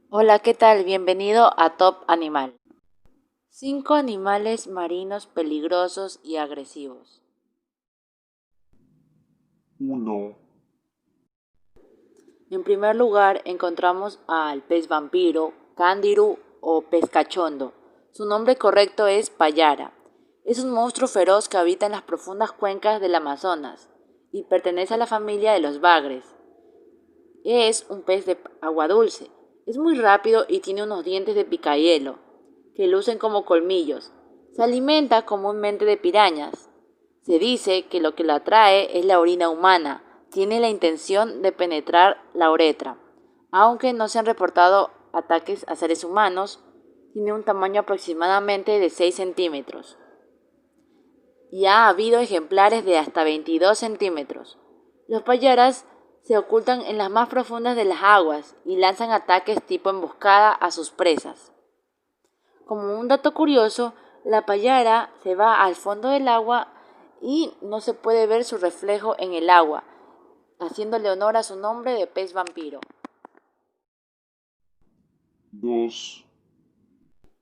Hola, ¿qué tal? Bienvenido a Top Animal. 5 animales marinos peligrosos y agresivos. Uno, En primer lugar, encontramos al pez vampiro, cándiru o pez cachondo. Su nombre correcto es payara. Es un monstruo feroz que habita en las profundas cuencas del Amazonas y pertenece a la familia de los bagres. Es un pez de agua dulce. Es muy rápido y tiene unos dientes de picayelo que lucen como colmillos. Se alimenta comúnmente de pirañas. Se dice que lo que la atrae es la orina humana. Tiene la intención de penetrar la uretra. Aunque no se han reportado ataques a seres humanos, tiene un tamaño aproximadamente de 6 centímetros. Y ha habido ejemplares de hasta 22 centímetros. Los payaras se ocultan en las más profundas de las aguas y lanzan ataques tipo emboscada a sus presas. Como un dato curioso, la payara se va al fondo del agua y no se puede ver su reflejo en el agua, haciéndole honor a su nombre de pez vampiro. dos,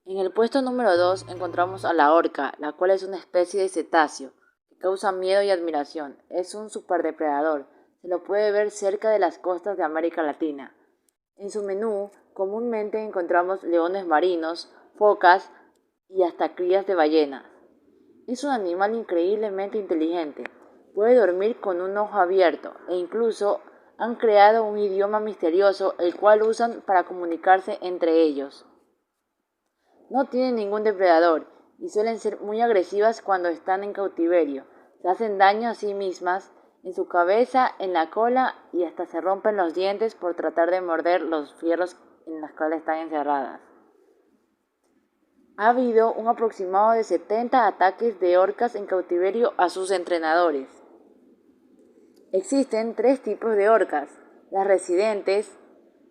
En el puesto número 2 encontramos a la orca, la cual es una especie de cetáceo que causa miedo y admiración. Es un superdepredador. Se lo puede ver cerca de las costas de América Latina. En su menú comúnmente encontramos leones marinos, focas y hasta crías de ballenas. Es un animal increíblemente inteligente. Puede dormir con un ojo abierto e incluso han creado un idioma misterioso el cual usan para comunicarse entre ellos. No tienen ningún depredador y suelen ser muy agresivas cuando están en cautiverio. Se hacen daño a sí mismas, en su cabeza, en la cola y hasta se rompen los dientes por tratar de morder los fierros en los cuales están encerradas. Ha habido un aproximado de 70 ataques de orcas en cautiverio a sus entrenadores. Existen tres tipos de orcas: las residentes,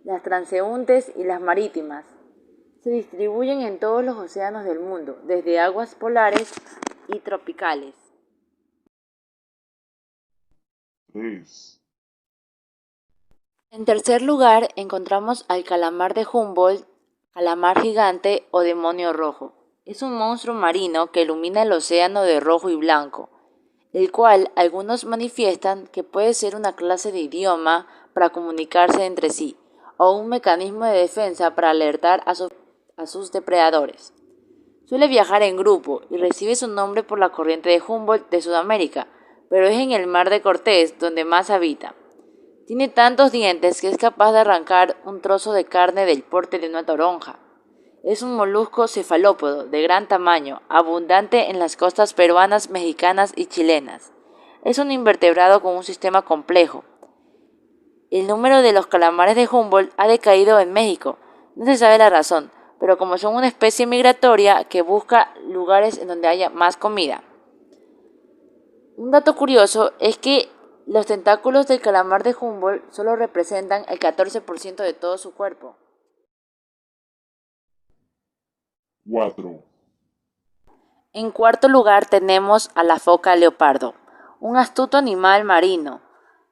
las transeúntes y las marítimas. Se distribuyen en todos los océanos del mundo, desde aguas polares y tropicales. tres, En tercer lugar, encontramos al calamar de Humboldt, calamar gigante o demonio rojo. Es un monstruo marino que ilumina el océano de rojo y blanco, el cual algunos manifiestan que puede ser una clase de idioma para comunicarse entre sí, o un mecanismo de defensa para alertar a sus depredadores. Suele viajar en grupo y recibe su nombre por la corriente de Humboldt de Sudamérica, pero es en el mar de Cortés donde más habita. Tiene tantos dientes que es capaz de arrancar un trozo de carne del porte de una toronja. Es un molusco cefalópodo de gran tamaño, abundante en las costas peruanas, mexicanas y chilenas. Es un invertebrado con un sistema complejo. El número de los calamares de Humboldt ha decaído en México. No se sabe la razón, pero como son una especie migratoria que busca lugares en donde haya más comida. Un dato curioso es que los tentáculos del calamar de Humboldt solo representan el 14% de todo su cuerpo. cuatro, En cuarto lugar tenemos a la foca leopardo, un astuto animal marino.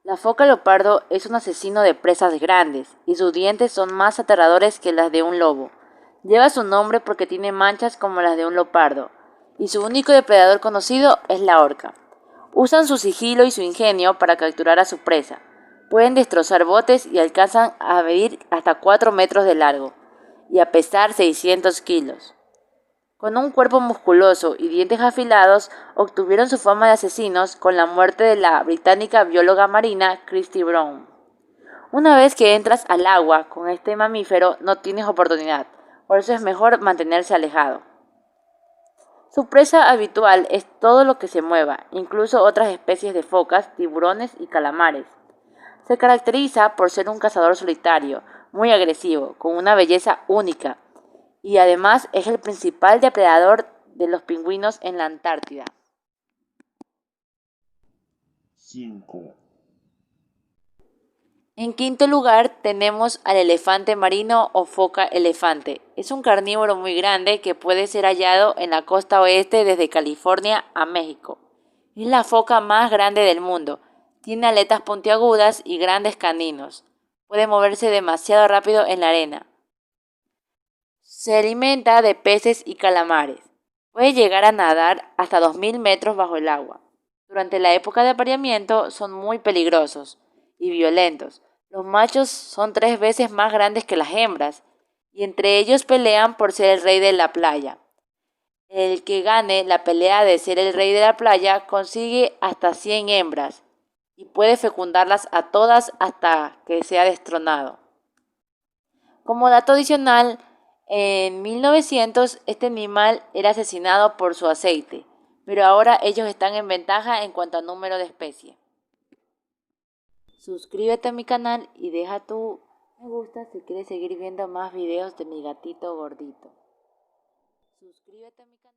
La foca leopardo es un asesino de presas grandes y sus dientes son más aterradores que las de un lobo. Lleva su nombre porque tiene manchas como las de un leopardo y su único depredador conocido es la orca. Usan su sigilo y su ingenio para capturar a su presa. Pueden destrozar botes y alcanzan a medir hasta 4 metros de largo y a pesar 600 kilos. Con un cuerpo musculoso y dientes afilados, obtuvieron su fama de asesinos con la muerte de la británica bióloga marina Christie Brown. Una vez que entras al agua con este mamífero, no tienes oportunidad, por eso es mejor mantenerse alejado. Su presa habitual es todo lo que se mueva, incluso otras especies de focas, tiburones y calamares. Se caracteriza por ser un cazador solitario, muy agresivo, con una belleza única, y además es el principal depredador de los pingüinos en la Antártida. cinco, En quinto lugar tenemos al elefante marino o foca elefante. Es un carnívoro muy grande que puede ser hallado en la costa oeste desde California a México. Es la foca más grande del mundo. Tiene aletas puntiagudas y grandes caninos. Puede moverse demasiado rápido en la arena. Se alimenta de peces y calamares. Puede llegar a nadar hasta 2000 metros bajo el agua. Durante la época de apareamiento son muy peligrosos y violentos. Los machos son 3 veces más grandes que las hembras y entre ellos pelean por ser el rey de la playa. El que gane la pelea de ser el rey de la playa consigue hasta 100 hembras y puede fecundarlas a todas hasta que sea destronado. Como dato adicional, en 1900 este animal era asesinado por su aceite, pero ahora ellos están en ventaja en cuanto a número de especies. Suscríbete a mi canal y deja tu me gusta si quieres seguir viendo más videos de mi gatito gordito. Suscríbete a mi canal.